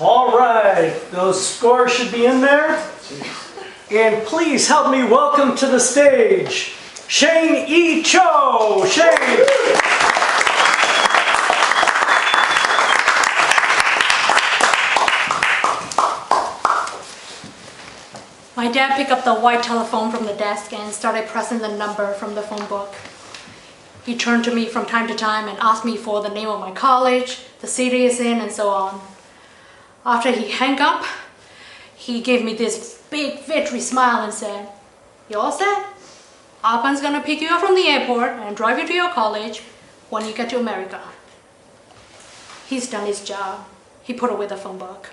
All right, those scores should be in there. And please help me welcome to the stage, Shane E. Cho. Shane. My dad picked up the white telephone from the desk and started pressing the number from the phone book. He turned to me from time to time and asked me for the name of my college, the city it's in, and so on. After he hung up, he gave me this big victory smile and said, "You all set? Appan's gonna pick you up from the airport and drive you to your college when you get to America." He's done his job. He put away the phone book.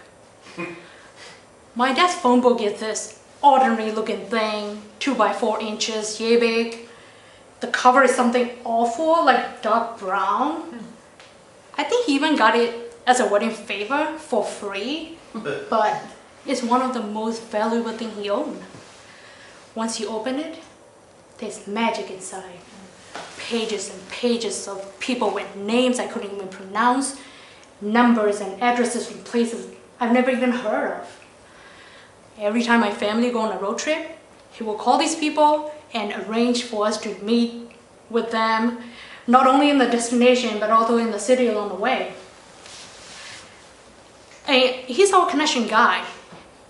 My dad's phone book is this ordinary looking thing, 2 by 4 inches, yay big. The cover is something awful, like dark brown. I think he even got it as a wedding favor for free, but it's one of the most valuable things he owned. Once you open it, there's magic inside. Pages and pages of people with names I couldn't even pronounce, numbers and addresses from places I've never even heard of. Every time my family go on a road trip, he will call these people and arrange for us to meet with them, not only in the destination, but also in the city along the way. And he's our connection guy.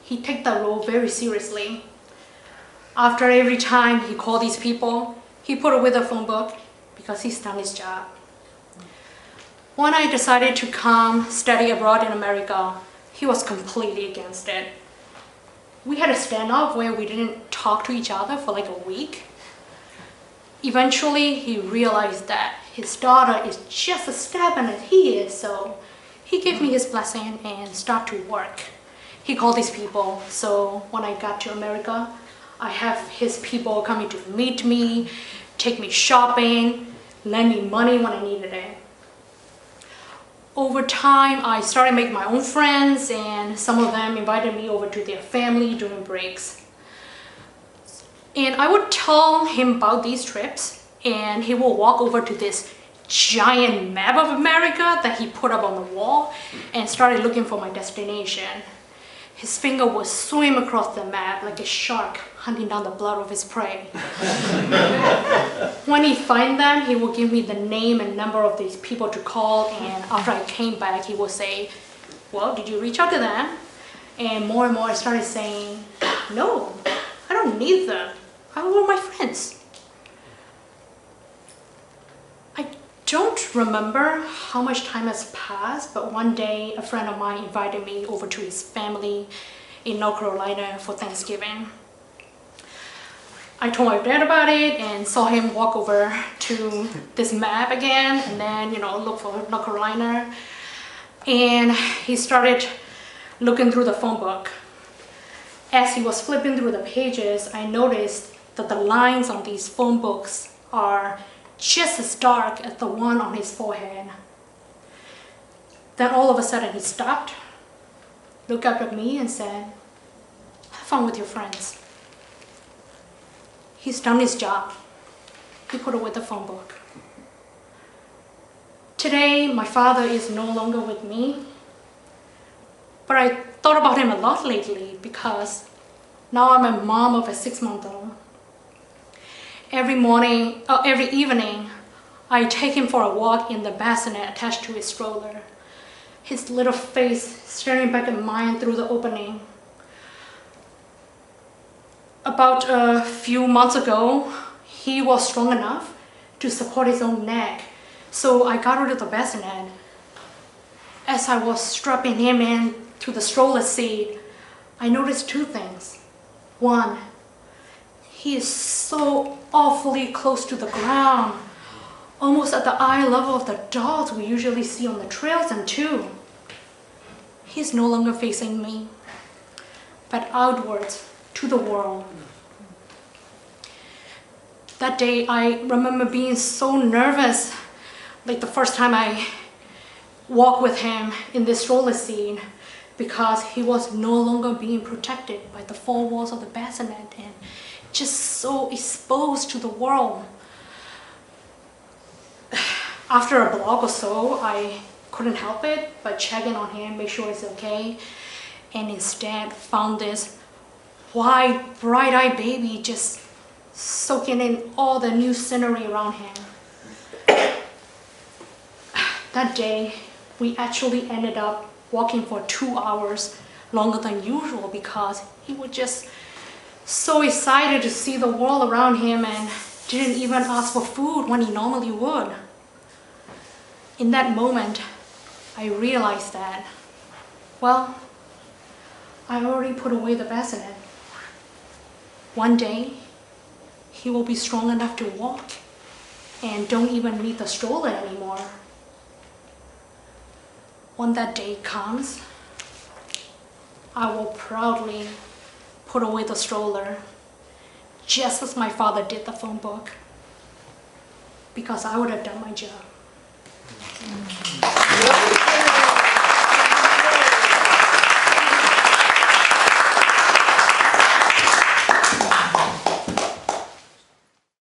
He takes that role very seriously. After every time he called these people, he put away the phone book because he's done his job. When I decided to come study abroad in America, he was completely against it. We had a standoff where we didn't talk to each other for like a week. Eventually, he realized that his daughter is just as stubborn as he is, so he gave me his blessing and started to work. He called these people, so when I got to America, I have his people coming to meet me, take me shopping, lend me money when I needed it. Over time, I started making my own friends, and some of them invited me over to their family during breaks. And I would tell him about these trips, and he will walk over to this giant map of America that he put up on the wall and started looking for my destination. His finger would swim across the map like a shark hunting down the blood of his prey. When he finds them, he will give me the name and number of these people to call, and after I came back, he will say, "Well, did you reach out to them?" And more I started saying, "No, I don't need them. I want my friends." I don't remember how much time has passed, but one day a friend of mine invited me over to his family in North Carolina for Thanksgiving. I told my dad about it and saw him walk over to this map again and then, look for North Carolina. And he started looking through the phone book. As he was flipping through the pages, I noticed that the lines on these phone books are just as dark as the one on his forehead. Then all of a sudden he stopped, looked up at me and said, "Have fun with your friends." He's done his job. He put away the phone book. Today, my father is no longer with me, but I thought about him a lot lately because now I'm a mom of a 6-month-old. Every evening, I take him for a walk in the bassinet attached to his stroller, his little face staring back at mine through the opening. About a few months ago, he was strong enough to support his own neck, so I got rid of the bassinet. As I was strapping him in to the stroller seat, I noticed 2 things. One, he is so awfully close to the ground, almost at the eye level of the dogs we usually see on the trails. And 2, he's no longer facing me, but outwards to the world. That day, I remember being so nervous, like the first time I walked with him in this stroller seat, because he was no longer being protected by the 4 walls of the bassinet and just so exposed to the world. After a block or so, I couldn't help it but check in on him, make sure it's okay, and instead found this white, bright-eyed baby just soaking in all the new scenery around him. That day, we actually ended up walking for 2 hours longer than usual because he was just so excited to see the world around him and didn't even ask for food when he normally would. In that moment, I realized that, well, I already put away the bassinet. One day, he will be strong enough to walk and don't even need the stroller anymore. When that day comes, I will proudly put away the stroller, just as my father did the phone book, because I would have done my job.